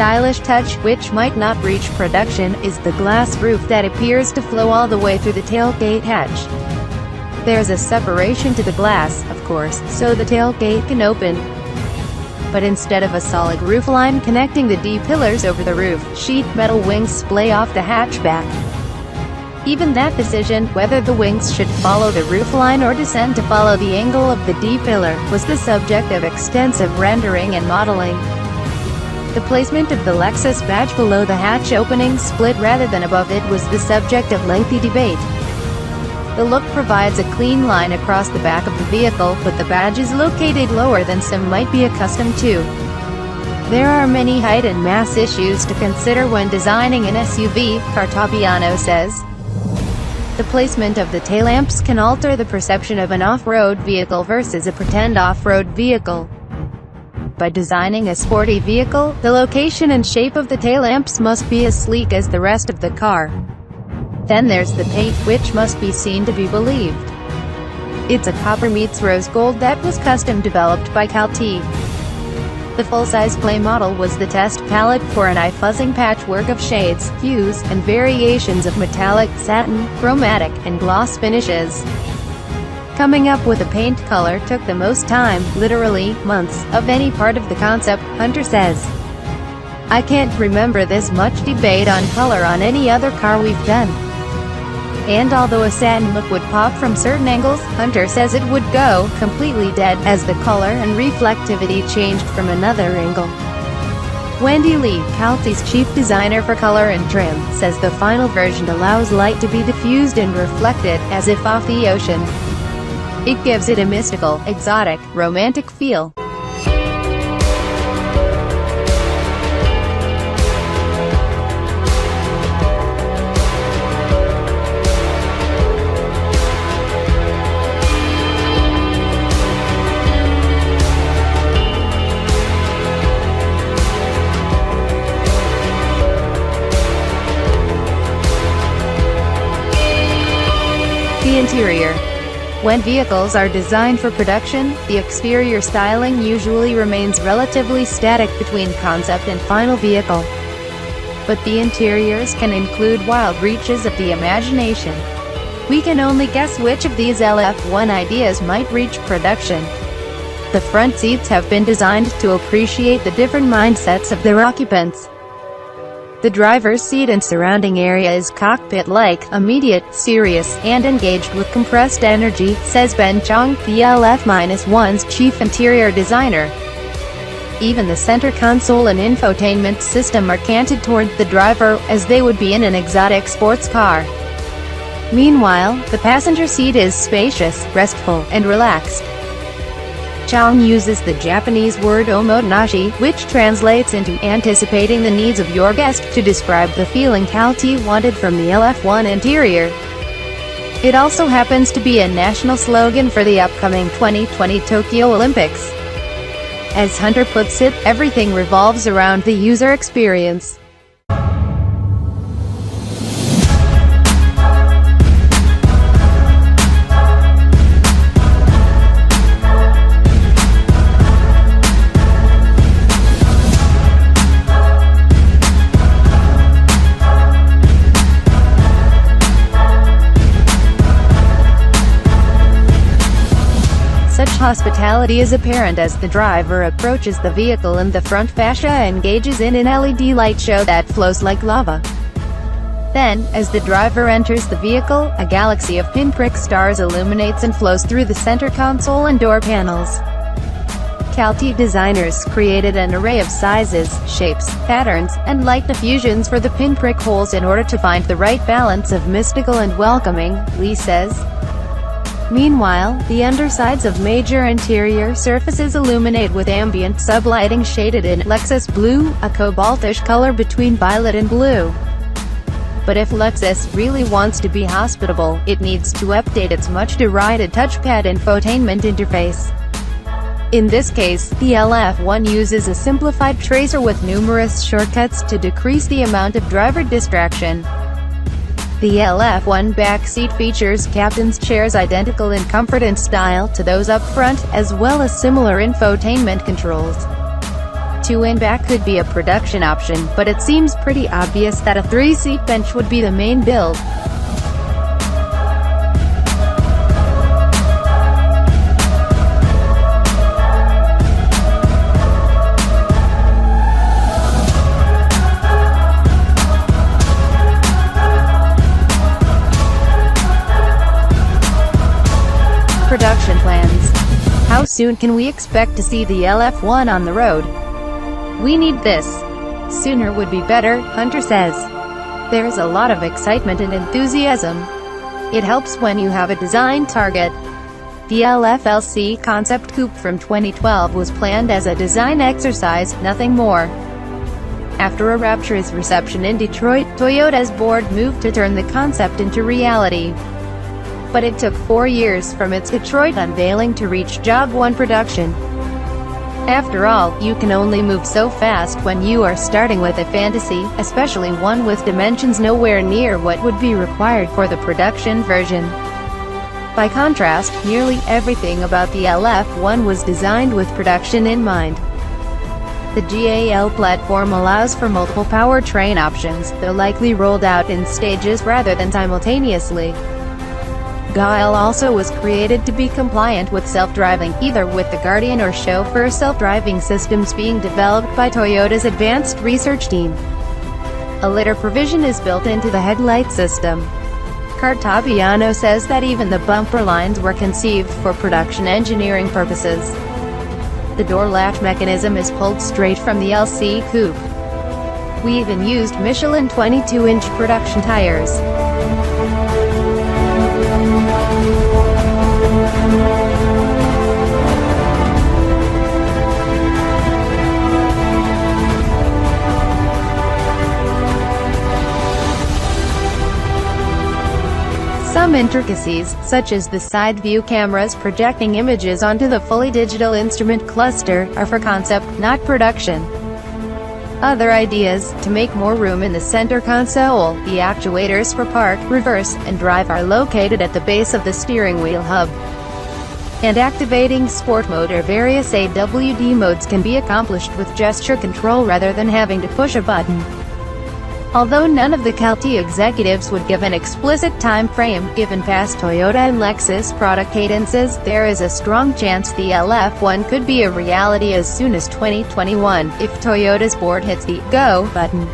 stylish touch, which might not reach production, is the glass roof that appears to flow all the way through the tailgate hatch. There's a separation to the glass, of course, so the tailgate can open. But instead of a solid roofline connecting the D-pillars over the roof, sheet metal wings splay off the hatchback. Even that decision, whether the wings should follow the roofline or descend to follow the angle of the D-pillar, was the subject of extensive rendering and modeling. The placement of the Lexus badge below the hatch opening split rather than above it was the subject of lengthy debate. The look provides a clean line across the back of the vehicle, but the badge is located lower than some might be accustomed to. There are many height and mass issues to consider when designing an SUV, Cartapiano says. The placement of the taillamps can alter the perception of an off-road vehicle versus a pretend off-road vehicle. By designing a sporty vehicle, the location and shape of the taillamps must be as sleek as the rest of the car. Then there's the paint, which must be seen to be believed. It's a copper meets rose gold that was custom developed by Calty. The full-size play model was the test palette for an eye-fuzzing patchwork of shades, hues, and variations of metallic, satin, chromatic, and gloss finishes. Coming up with a paint color took the most time, literally, months, of any part of the concept, Hunter says. I can't remember this much debate on color on any other car we've done. And although a satin look would pop from certain angles, Hunter says it would go completely dead as the color and reflectivity changed from another angle. Wendy Lee, Calty's chief designer for color and trim, says the final version allows light to be diffused and reflected, as if off the ocean. It gives it a mystical, exotic, romantic feel. The interior. When vehicles are designed for production, the exterior styling usually remains relatively static between concept and final vehicle. But the interiors can include wild reaches of the imagination. We can only guess which of these LF-1 ideas might reach production. The front seats have been designed to appreciate the different mindsets of their occupants. The driver's seat and surrounding area is cockpit-like, immediate, serious, and engaged with compressed energy, says Ben Chong, the LF-1's chief interior designer. Even the center console and infotainment system are canted toward the driver, as they would be in an exotic sports car. Meanwhile, the passenger seat is spacious, restful, and relaxed. Chong uses the Japanese word OMOTENASHI, which translates into anticipating the needs of your guest, to describe the feeling Calty wanted from the LF-1 interior. It also happens to be a national slogan for the upcoming 2020 Tokyo Olympics. As Hunter puts it, everything revolves around the user experience. Such hospitality is apparent as the driver approaches the vehicle and the front fascia engages in an LED light show that flows like lava. Then, as the driver enters the vehicle, a galaxy of pinprick stars illuminates and flows through the center console and door panels. Calty designers created an array of sizes, shapes, patterns, and light diffusions for the pinprick holes in order to find the right balance of mystical and welcoming, Lee says. Meanwhile, the undersides of major interior surfaces illuminate with ambient sublighting shaded in Lexus blue, a cobaltish color between violet and blue. But if Lexus really wants to be hospitable, it needs to update its much-derided touchpad infotainment interface. In this case, the LF-1 uses a simplified tracer with numerous shortcuts to decrease the amount of driver distraction. The LF-1 back seat features captain's chairs identical in comfort and style to those up front, as well as similar infotainment controls. 22 in back could be a production option, but it seems pretty obvious that a 3-seat bench would be the main build. Production plans. How soon can we expect to see the LF-1 on the road? We need this. Sooner would be better, Hunter says. There's a lot of excitement and enthusiasm. It helps when you have a design target. The LF-LC concept coupe from 2012 was planned as a design exercise, nothing more. After a rapturous reception in Detroit, Toyota's board moved to turn the concept into reality. But it took 4 years from its Detroit unveiling to reach Job 1 production. After all, you can only move so fast when you are starting with a fantasy, especially one with dimensions nowhere near what would be required for the production version. By contrast, nearly everything about the LF-1 was designed with production in mind. The GAL platform allows for multiple powertrain options, though likely rolled out in stages rather than simultaneously. GAL also was created to be compliant with self-driving, either with the Guardian or Chauffeur self-driving systems being developed by Toyota's advanced research team. A lidar provision is built into the headlight system. Cartabiano says that even the bumper lines were conceived for production engineering purposes. The door latch mechanism is pulled straight from the LC coupe. We even used Michelin 22-inch production tires. Some intricacies, such as the side view cameras projecting images onto the fully digital instrument cluster, are for concept, not production. Other ideas, to make more room in the center console, the actuators for park, reverse, and drive are located at the base of the steering wheel hub. And activating sport mode or various AWD modes can be accomplished with gesture control rather than having to push a button. Although none of the CALT executives would give an explicit time frame, given past Toyota and Lexus product cadences, there is a strong chance the LF-1 could be a reality as soon as 2021, if Toyota's board hits the Go button.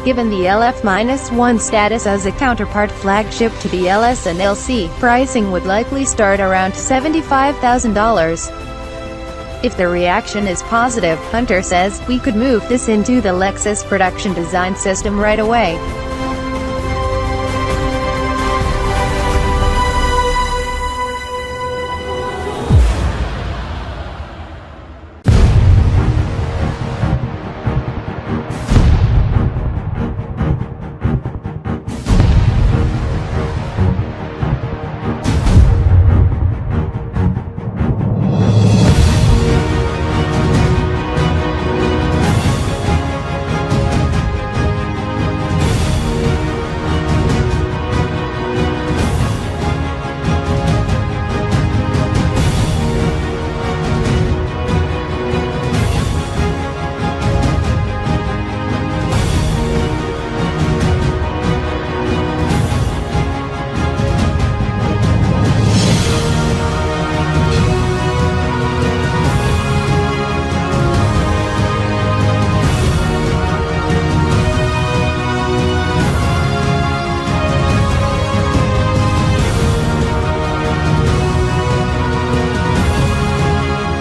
Given the LF-1 status as a counterpart flagship to the LS and LC, pricing would likely start around $75,000. If the reaction is positive, Hunter says, we could move this into the Lexus production design system right away.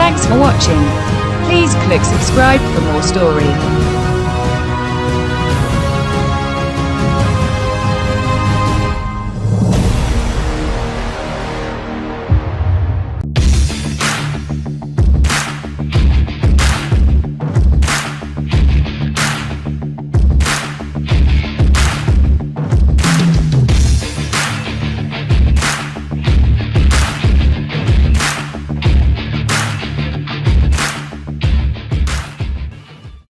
Thanks for watching. Please click subscribe for more story.